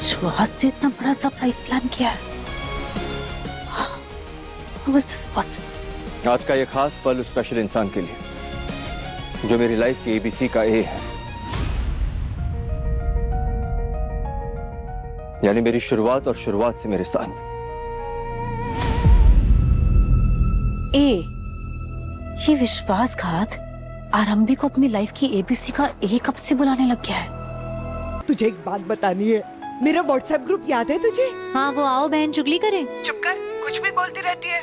विश्वास ने इतना बड़ा सरप्राइज प्लान किया है। How is this possible? आज का ये खास पल उस स्पेशल इंसान के लिए जो मेरी लाइफ की एबीसी का ए है, यानी मेरी शुरुआत और शुरुआत से मेरे साथ। ए, ये विश्वासघात आरंभी को अपनी लाइफ की एबीसी का ए कब से बुलाने लग गया है? तुझे एक बात बतानी है, मेरा व्हाट्सएप ग्रुप याद है तुझे? हाँ वो आओ बहन चुगली करें। चुप कर, कुछ भी बोलती रहती है।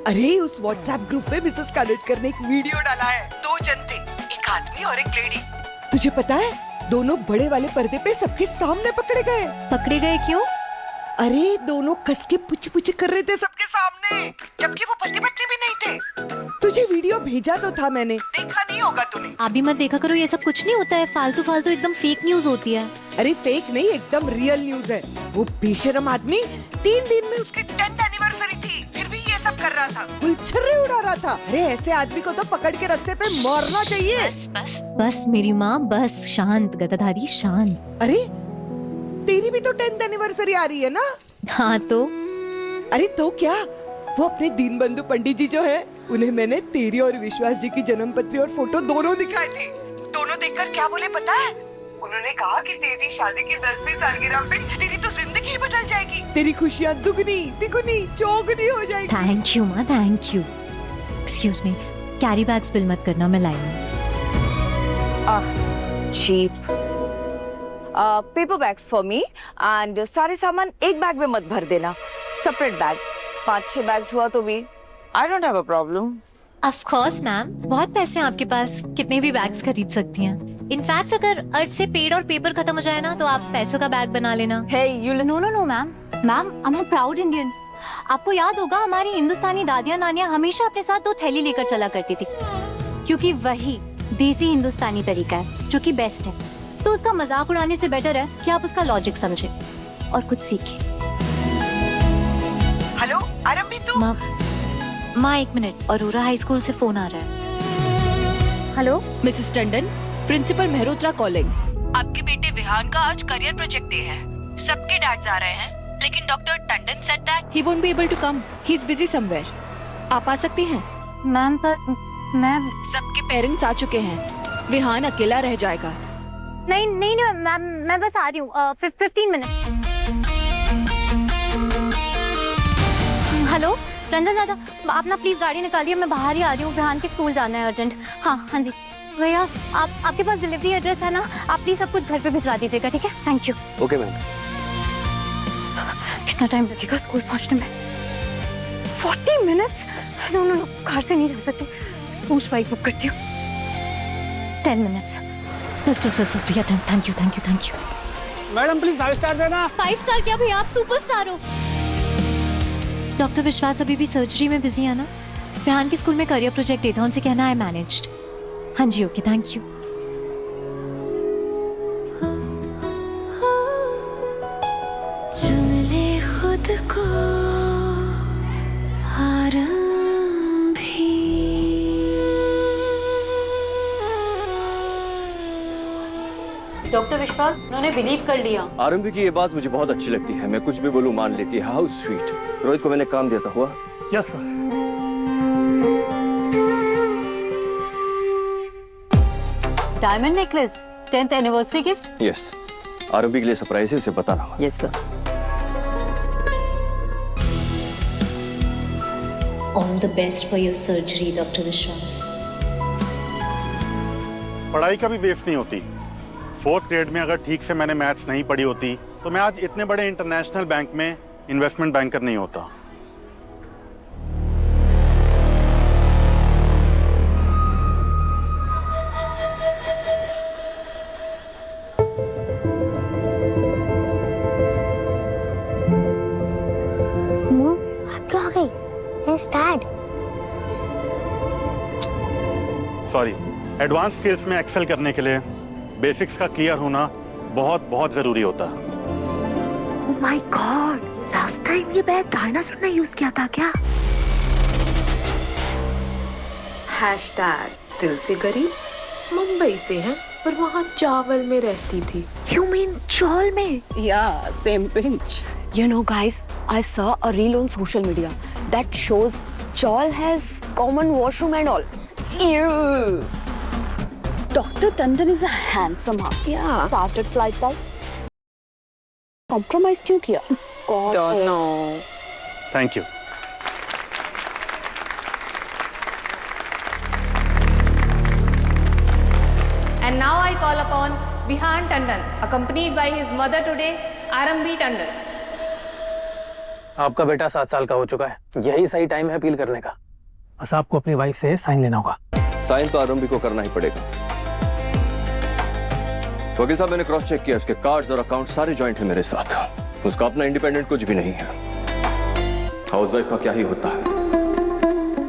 अरे उस व्हाट्सएप ग्रुप पे मिसेस कालेटकर ने एक वीडियो डाला है। 2 जन थे, एक आदमी और एक लेडी। तुझे पता है दोनों बड़े वाले पर्दे पे सबके सामने पकड़े गए। पकड़े गए क्यों? अरे दोनों कस के पुछ पुछ कर रहे थे सबके सामने, जबकि वो पति पत्नी भी नहीं थे। तुझे वीडियो भेजा तो था मैंने, देखा नहीं होगा तूने। आप भी मत देखा करो, ये सब कुछ नहीं होता है, फालतू फालतू एकदम फेक न्यूज होती है। अरे फेक नहीं, एकदम रियल न्यूज है। वो बेशरम आदमी 3 दिन में उसकी 10th एनिवर्सरी थी, फिर भी ये सब कर रहा था, गुलछर्रे उड़ा रहा था। अरे ऐसे आदमी को तो पकड़ के रास्ते पे मारना चाहिए। बस बस बस मेरी माँ, बस शांत गदाधारी शांत। अरे तेरी भी तो 10th एनिवर्सरी आ रही है ना? हाँ तो? अरे तो क्या, वो अपने दीनबंधु पंडित जी जो है, उन्हें मैंने तेरी और विश्वास जी की जन्म पत्री और फोटो दोनों दिखाए थे। दोनों देखकर क्या बोले पता है? उन्होंने कहा कि तेरी शादी की 10वीं सालगिरह पे तेरी तो जिंदगी बदल जाएगी, तेरी खुशियाँ दुगनी तिगुनी चौगुनी हो जाएगी। थैंक यू माँ, thank you. Excuse me, carry bags bill मत करना, मैं लाई हूँ। Cheap paper bags for me and सारे सामान एक बैग में मत भर देना, सेपरेट बैग्स। 5-6 बैग्स हुआ तो भी I don't have a problem. Of course ma'am, बहुत पैसे हैं आपके पास, कितने भी बैग्स खरीद सकती हैं। इनफैक्ट अगर अर्थ से पेड़ और पेपर खत्म हो जाए ना तो आप पैसों का बैग बना लेना। Hey, you no no no ma'am, ma'am I am proud Indian. आपको याद होगा हमारी हिंदुस्तानी दादियाँ नानियाँ हमेशा अपने साथ 2 थैली लेकर चला करती थी, क्योंकि वही देसी हिंदुस्तानी तरीका है जो कि बेस्ट है। तो उसका मजाक उड़ाने से बेटर है कि आप उसका लॉजिक समझे और कुछ सीखें। हेलो आरंभी, तू? माँ 1 मिनट, अरोरा हाई स्कूल से फोन आ रहा है। Hello Mrs Tandon, principal Mehrotra calling. आपके बेटे विहान का आज करियर प्रोजेक्ट डे है, सबके डैड्स आ रहे हैं, लेकिन doctor Tandon said that he won't be able to come, he is busy somewhere. आप आ सकती हैं? मैम पर मैम सबके पेरेंट्स आ चुके हैं, विहान अकेला रह जाएगा। नहीं नहीं नहीं मैम, मैं बस आ रही हूँ 15 मिनट। हेलो रंजन दादा, आप ना प्लीज गाड़ी निकालिए, मैं बाहर ही आ रही हूँ, विहान के स्कूल जाना है अर्जेंट। हाँ हाँ जी भैया, आपके पास डिलीवरी एड्रेस है ना? आप प्लीज सब कुछ घर पे भिजवा दीजिएगा, ठीक है? Thank you. Okay ma'am. कितना टाइम लगेगा स्कूल पहुंचने में? 40 minutes? No no no, car से नहीं जा सकती, स्पूश बाइक बुक करती हूँ। 10 मिनट्स। बस बस बस भैया, thank you. Madam please 5 star देना। 5 स्टार क्या भैया, आप सुपरस्टार हो। डॉक्टर विश्वास अभी भी सर्जरी में बिजी है ना? विहान के स्कूल में करियर प्रोजेक्ट देता, उनसे कहना है मैनेज्ड। हाँ जी ओके, थैंक यू। चुन ले खुद को आरंभी। डॉक्टर विश्वास, उन्होंने बिलीव कर लिया। आरंभी की ये बात मुझे बहुत अच्छी लगती है, मैं कुछ भी बोलूं मान लेती है। How sweet. रोहित को मैंने काम दिया था, हुआ? Yes sir. Diamond necklace, 10th anniversary gift. Yes, आरंभी के लिए सरप्राइज है, उसे बताना होगा। Yes sir. All the best for your surgery doctor विश्वास। पढ़ाई कभी वेस्ट नहीं होती। 4th ग्रेड में अगर ठीक से मैंने मैथ्स नहीं पढ़ी होती तो मैं आज इतने बड़े इंटरनेशनल बैंक में इन्वेस्टमेंट बैंकर नहीं होता। सॉरी, एडवांस स्किल्स में एक्सेल करने के लिए बेसिक्स का क्लियर होना बहुत बहुत जरूरी होता है। Oh my God, last time ये बैग डायनासोर ने यूज किया था क्या? #दिल से गरीब मुंबई से है। पर वहाँ चावल में रहती थी। You mean चौल में? Yeah, same pinch. You know, guys, I saw a reel on social media that shows Chawl has common washroom and all. Ew. Dr. Tandon is a handsome heart. Yeah. Started flight by. Compromise क्यों किया? Don't know. Thank you. And now I call upon Vihan Tandon, accompanied by his mother today, Arambhi Tandon. आपका बेटा 7 साल का हो चुका है, यही सही टाइम है अपील करने का। बस आपको अपनी वाइफ से साइन लेना होगा। साइन तो आरंभी को करना ही पड़ेगा। वकील साहब, मैंने क्रॉस चेक किया, उसके कार्ड्स और अकाउंट सारे जॉइंट है मेरे साथ। उसका अपना इंडिपेंडेंट कुछ भी नहीं है। हाउसवाइफ का क्या ही होता है।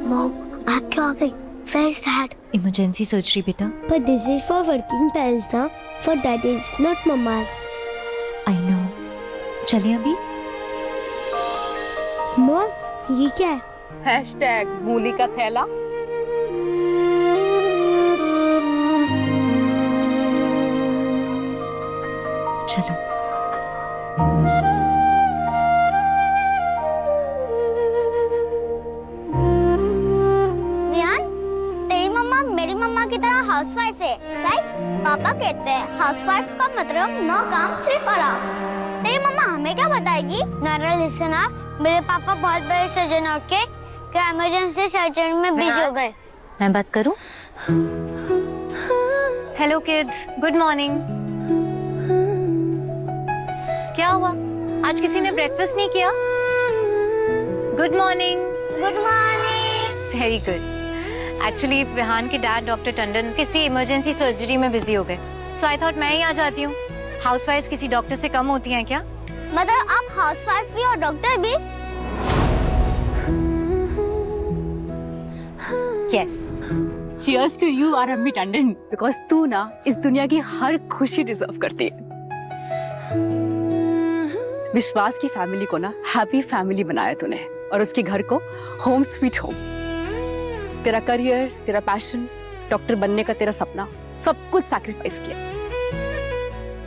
मॉम, आप क्यों आ गई? Where is Dad? Emergency surgery बेटा। But this is for working parents, ना? For daddies, not mamas. I know. चलिए अभी। मॉम, ये क्या है? Hashtag मूली का थैला। चलो। की तरह हाउसवाइफ है, राइट? पापा कहते हैं हाउसवाइफ का मतलब नो काम सिर्फ आराम। तेरी मम्मा हमें क्या बताएगी? नारा लिसन आप, मेरे पापा बहुत बड़े सर्जन होके क्या इमरजेंसी सर्जरी में बिजी हो गए। मैं बात करूं? Hello kids, good morning. क्या हुआ? आज किसी ने ब्रेकफास्ट नहीं किया? Good morning. Good morning. Very good. Actually Vihaan के डैड डॉक्टर टंडन किसी इमरजेंसी सर्जरी में बिजी हो गए, सो आई थॉट मैं ही आ जाती हूँ। हाउसवाइफ्स किसी डॉक्टर से कम होती हैं क्या? मतलब आप हाउसवाइफ भी और डॉक्टर भी? यस। Cheers to you, आरंभी टंडन, because तू ना इस दुनिया की हर खुशी डिजर्व करती है। विश्वास की फैमिली को ना हैप्पी फैमिली बनाया तूने, और उसके घर को होम स्वीट होम। तेरा करियर, तेरा पैशन, डॉक्टर बनने का तेरा सपना, सब कुछ सैक्रिफाइस किया।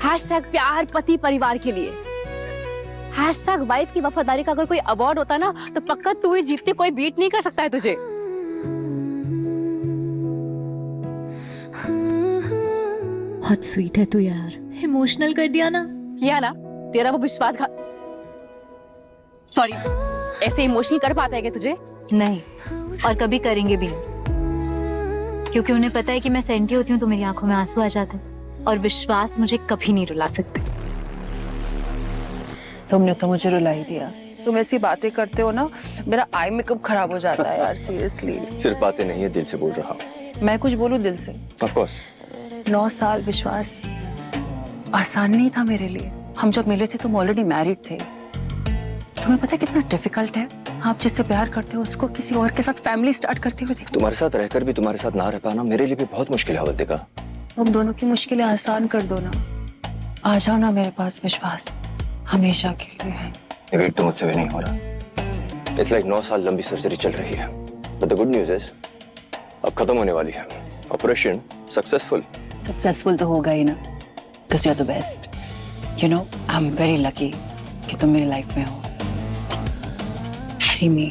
हैशटैग प्यार पति परिवार के लिए। हैशटैग वाइफ की वफादारी का अगर कोई अवार्ड होता ना, तो पक्का तू ही जीतती, कोई बीट नहीं कर सकता है तुझे। बहुत स्वीट है तू यार, इमोशनल कर दिया ना। किया ना, तेरा वो विश्वासघात। सॉरी, ऐसे इमोशनल कर पाता है क्या तुझे? नहीं, और कभी करेंगे भी नहीं, क्योंकि उन्हें पता है कि मैं सेंटी होती हूँ तो मेरी आंखों में आंसू आ जाते हैं, और विश्वास मुझे कभी नहीं रुला सकते। तुमने तो मुझे रुला ही दिया। तुम ऐसी बातें करते हो ना, मेरा आई मेकअप खराब हो जाता है यार, सीरियसली। सिर्फ बातें नहीं है, दिल से बोल रहा हूँ। मैं कुछ बोलूं दिल से? Of course. 9 साल विश्वास आसान नहीं था मेरे लिए। हम जब मिले थे तुम ऑलरेडी मैरिड थे। तुम्हें पता है कितना डिफिकल्ट है आप जिससे प्यार करते हो उसको किसी और के साथ फैमिली स्टार्ट करते हुए देखो। तुम्हारे साथ रहकर भी तुम्हारे साथ ना रह पाना मेरे लिए भी बहुत मुश्किल है अवंतिका। हम दोनों की मुश्किलें आसान कर दो ना। आ जाओ ना मेरे पास विश्वास, हमेशा के लिए। ये वेट तो मुझसे भी नहीं हो रहा। इट्स लाइक 9 साल लंबी सर्जरी चल रही है, but the good news is अब खत्म होने वाली है। Operation successful. सक्सेसफुल तो होगा ही ना, because you are the best. You know, I am very lucky कि तुम मेरी लाइफ में हो। Marry me.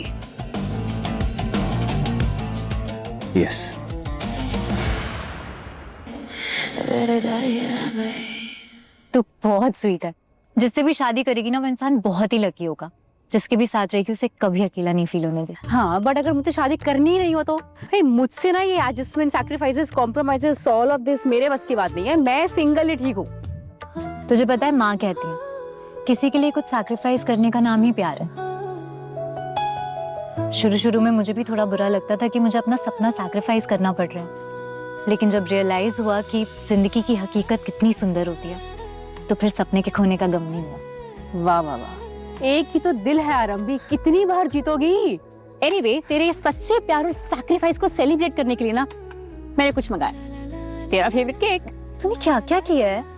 Yes. तू बहुत स्वीट है। जिससे भी शादी करेगी ना वो इंसान बहुत ही लकी होगा। जिसके भी साथ रहेगी उसे कभी अकेला नहीं फील होने दे। हाँ, बट अगर मुझे शादी करनी ही नहीं हो तो भाई मुझसे ना ये adjustment, sacrifices, compromises, all of this मेरे बस की बात नहीं है। मैं सिंगल ही ठीक हूँ। तुझे पता है माँ कहती है किसी के लिए कुछ सैक्रिफाइस करने का नाम ही प्यार है। शुरू में मुझे भी थोड़ा बुरा लगता था कि मुझे अपना सपना सैक्रिफाइस करना पड़ रहा है, लेकिन जब रियलाइज हुआ कि जिंदगी की हकीकत कितनी सुंदर होती है तो फिर सपने के खोने का गम नहीं हुआ। वाह वाह वाह, एक ही तो दिल है आरंभी, कितनी बार जीतोगी। एनीवे, तेरे सच्चे प्यार और सैक्रिफाइस को सेलिब्रेट करने के लिए ना मैंने कुछ मंगाया। तेरा फेवरेट केक। तूने क्या क्या किया है?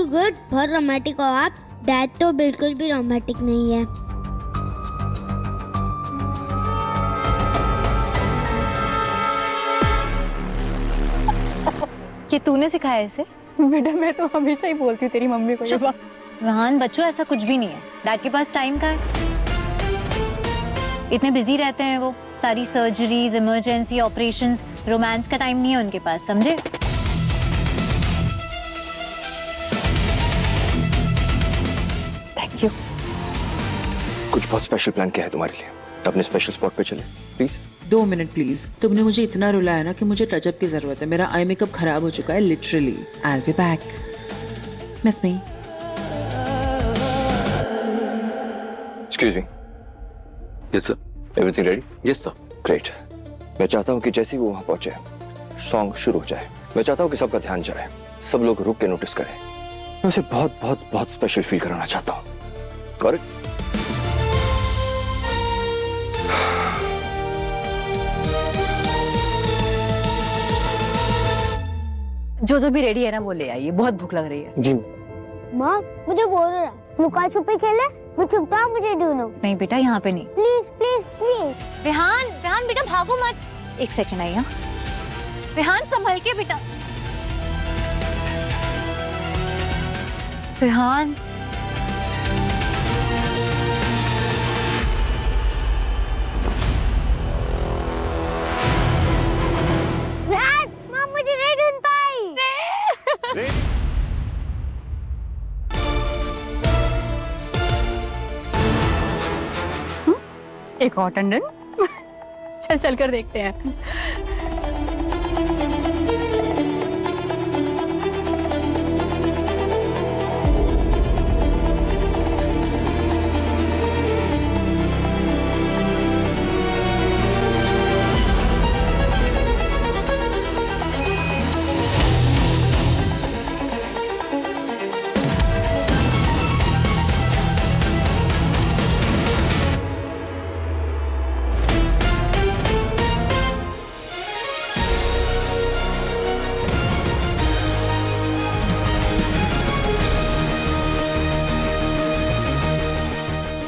गुड, बहुत रोमांटिक हो आप। डैड तो बिल्कुल भी रोमांटिक नहीं है। ये तूने सिखाया इसे? बेटा मैं तो हमेशा ही बोलती हूँ तेरी मम्मी को ये बात। विहान बच्चों ऐसा कुछ भी नहीं है। डैड के पास टाइम का है, इतने बिजी रहते हैं वो, सारी सर्जरीज, इमरजेंसी ऑपरेशंस, रोमांस का टाइम नहीं है उनके पास, समझे? Thank you. कुछ बहुत स्पेशल प्लान किया है तुम्हारे लिए, अपने स्पेशल स्पॉट पे चले प्लीज। 2 minute please. तुमने मुझे इतना रुलाया ना कि मुझे टचअप की जरूरत है। मेरा आई मेकअप खराब हो चुका है literally. I will be back. Miss me. Excuse me. Yes sir. Everything ready? Yes sir. Great. मैं चाहता हूँ कि जैसे ही वो वहां पहुंचे सॉन्ग शुरू हो जाए। मैं चाहता हूँ कि सबका ध्यान जाए, सब लोग रुक के नोटिस करें। मैं उसे बहुत बहुत बहुत स्पेशल फील कराना चाहता हूँ। Got it? जो भी रेडी है ना वो ले आइए, बहुत भूख लग रही है। जी। माँ मुझे बोल रहा है लुका छुपी खेले, वो छुपता मुझे ढूंढो। नहीं बेटा, यहाँ पे नहीं। Please please please. Vihaan, Vihaan बेटा भागो मत। एक सेकंड आइए। विहान संभल के बेटा। विहान माँ मुझे नहीं ढूंढ पाई। एक और टंडन। चल कर देखते हैं।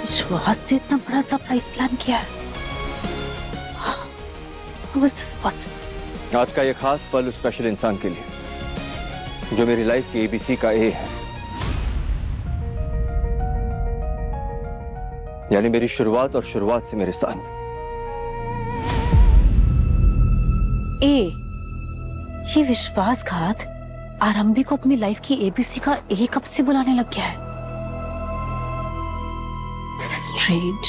विश्वास ने इतना बड़ा सरप्राइज प्लान किया है। How was this possible? आज का ये खास पल उस स्पेशल इंसान के लिए जो मेरी लाइफ की एबीसी का ए है, यानी मेरी शुरुआत और शुरुआत से मेरे साथ। ए, ये विश्वासघात आरंभी को अपनी लाइफ की एबीसी का ए कब से बुलाने लग गया है? This is strange.